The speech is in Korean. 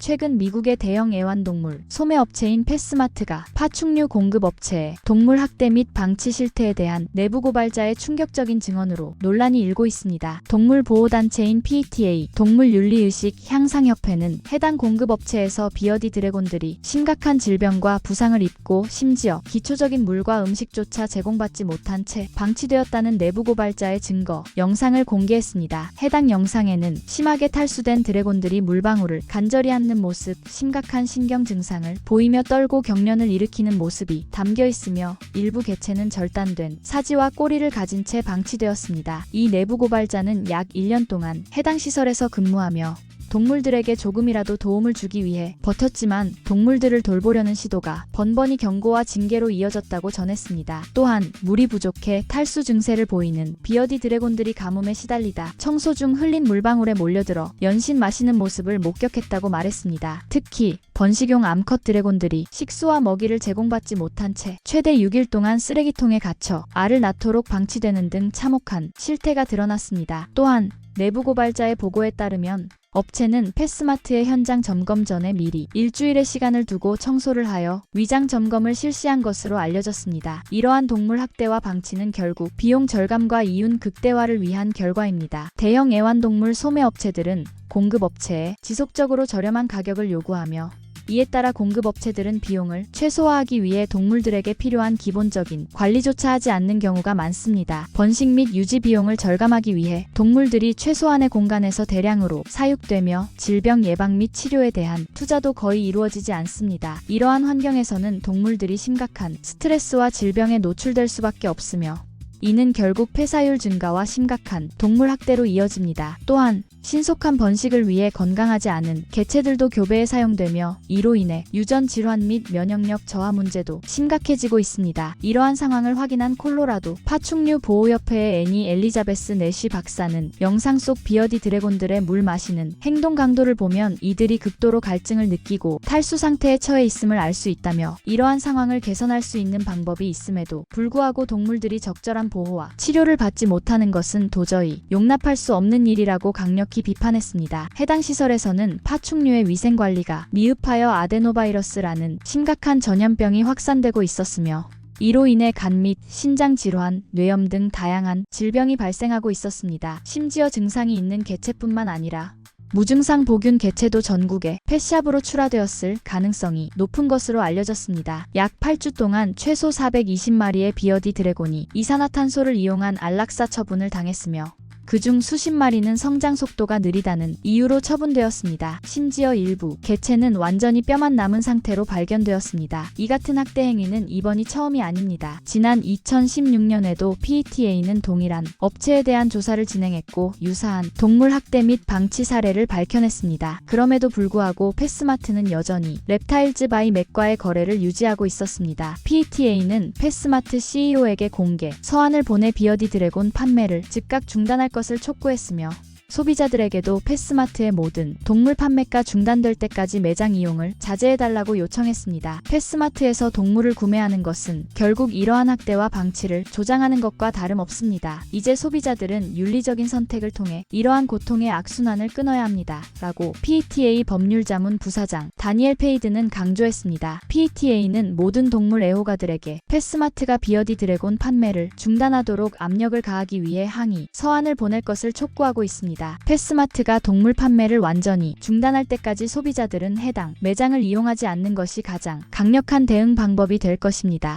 최근 미국의 대형 애완동물 소매업체인 패스마트가 파충류 공급업체에 동물 학대 및 방치 실태에 대한 내부 고발자의 충격적인 증언으로 논란이 일고 있습니다. 동물보호단체인 PETA 동물윤리의식 향상협회는 해당 공급업체에서 비어디 드래곤들이 심각한 질병과 부상을 입고 심지어 기초적인 물과 음식조차 제공받지 못한 채 방치되었다는 내부 고발자의 증거 영상을 공개했습니다. 해당 영상에는 심하게 탈수된 드래곤들이 물방울을 간절히 앓는 모습, 심각한 신경 증상을 보이며 떨고 경련을 일으키는 모습이 담겨 있으며 일부 개체는 절단된 사지와 꼬리를 가진 채 방치되었습니다. 이 내부 고발자는 약 1년 동안 해당 시설에서 근무하며 동물들에게 조금이라도 도움을 주기 위해 버텼지만 동물들을 돌보려는 시도가 번번이 경고와 징계로 이어졌다고 전했습니다. 또한 물이 부족해 탈수 증세를 보이는 비어디 드래곤들이 가뭄에 시달리다 청소 중 흘린 물방울에 몰려들어 연신 마시는 모습을 목격했다고 말했습니다. 특히 번식용 암컷 드래곤들이 식수와 먹이를 제공받지 못한 채 최대 6일 동안 쓰레기통에 갇혀 알을 낳도록 방치되는 등 참혹한 실태가 드러났습니다. 또한 내부 고발자의 보고에 따르면 업체는 패스마트의 현장 점검 전에 미리 일주일의 시간을 두고 청소를 하여 위장 점검을 실시한 것으로 알려졌습니다. 이러한 동물 학대와 방치는 결국 비용 절감과 이윤 극대화를 위한 결과입니다. 대형 애완동물 소매업체들은 공급업체에 지속적으로 저렴한 가격을 요구하며 이에 따라 공급업체들은 비용을 최소화하기 위해 동물들에게 필요한 기본적인 관리조차 하지 않는 경우가 많습니다. 번식 및 유지 비용을 절감하기 위해 동물들이 최소한의 공간에서 대량으로 사육되며 질병 예방 및 치료에 대한 투자도 거의 이루어지지 않습니다. 이러한 환경에서는 동물들이 심각한 스트레스와 질병에 노출될 수밖에 없으며 이는 결국 폐사율 증가와 심각한 동물 학대로 이어집니다. 또한 신속한 번식을 위해 건강하지 않은 개체들도 교배에 사용되며 이로 인해 유전 질환 및 면역력 저하 문제도 심각해지고 있습니다. 이러한 상황을 확인한 콜로라도 파충류 보호협회의 애니 엘리자베스 내쉬 박사는 영상 속 비어디 드래곤들의 물 마시는 행동 강도를 보면 이들이 극도로 갈증을 느끼고 탈수 상태에 처해 있음을 알 수 있다며 이러한 상황을 개선할 수 있는 방법이 있음에도 불구하고 동물들이 적절한 보호와 치료를 받지 못하는 것은 도저히 용납할 수 없는 일이라고 강력히 비판했습니다. 해당 시설에서는 파충류의 위생관리가 미흡하여 아데노바이러스라는 심각한 전염병이 확산되고 있었으며 이로 인해 간 및 신장 질환, 뇌염 등 다양한 질병이 발생하고 있었습니다. 심지어 증상이 있는 개체뿐만 아니라 무증상 보균 개체도 전국에 펫샵으로 출하되었을 가능성이 높은 것으로 알려졌습니다. 약 8주 동안 최소 420마리의 비어디 드래곤이 이산화탄소를 이용한 안락사 처분을 당했으며 그중 수십 마리는 성장 속도가 느리다는 이유로 처분되었습니다. 심지어 일부 개체는 완전히 뼈만 남은 상태로 발견되었습니다. 이 같은 학대 행위는 이번이 처음이 아닙니다. 지난 2016년에도 PETA는 동일한 업체에 대한 조사를 진행했고 유사한 동물 학대 및 방치 사례를 밝혀냈습니다. 그럼에도 불구하고 패스마트는 여전히 reptiles by mac과의 거래를 유지하고 있었습니다. PETA는 패스마트 CEO에게 공개 서한을 보내 비어디 드래곤 판매를 즉각 중단할 것을 촉구했으며 소비자들에게도 패스마트의 모든 동물 판매가 중단될 때까지 매장 이용을 자제해달라고 요청했습니다. 패스마트에서 동물을 구매하는 것은 결국 이러한 학대와 방치를 조장하는 것과 다름없습니다. 이제 소비자들은 윤리적인 선택을 통해 이러한 고통의 악순환을 끊어야 합니다. 라고 PETA 법률자문 부사장 다니엘 페이드는 강조했습니다. PETA는 모든 동물 애호가들에게 패스마트가 비어디 드래곤 판매를 중단하도록 압력을 가하기 위해 항의 서한을 보낼 것을 촉구하고 있습니다. 패스마트가 동물 판매를 완전히 중단할 때까지 소비자들은 해당 매장을 이용하지 않는 것이 가장 강력한 대응 방법이 될 것입니다.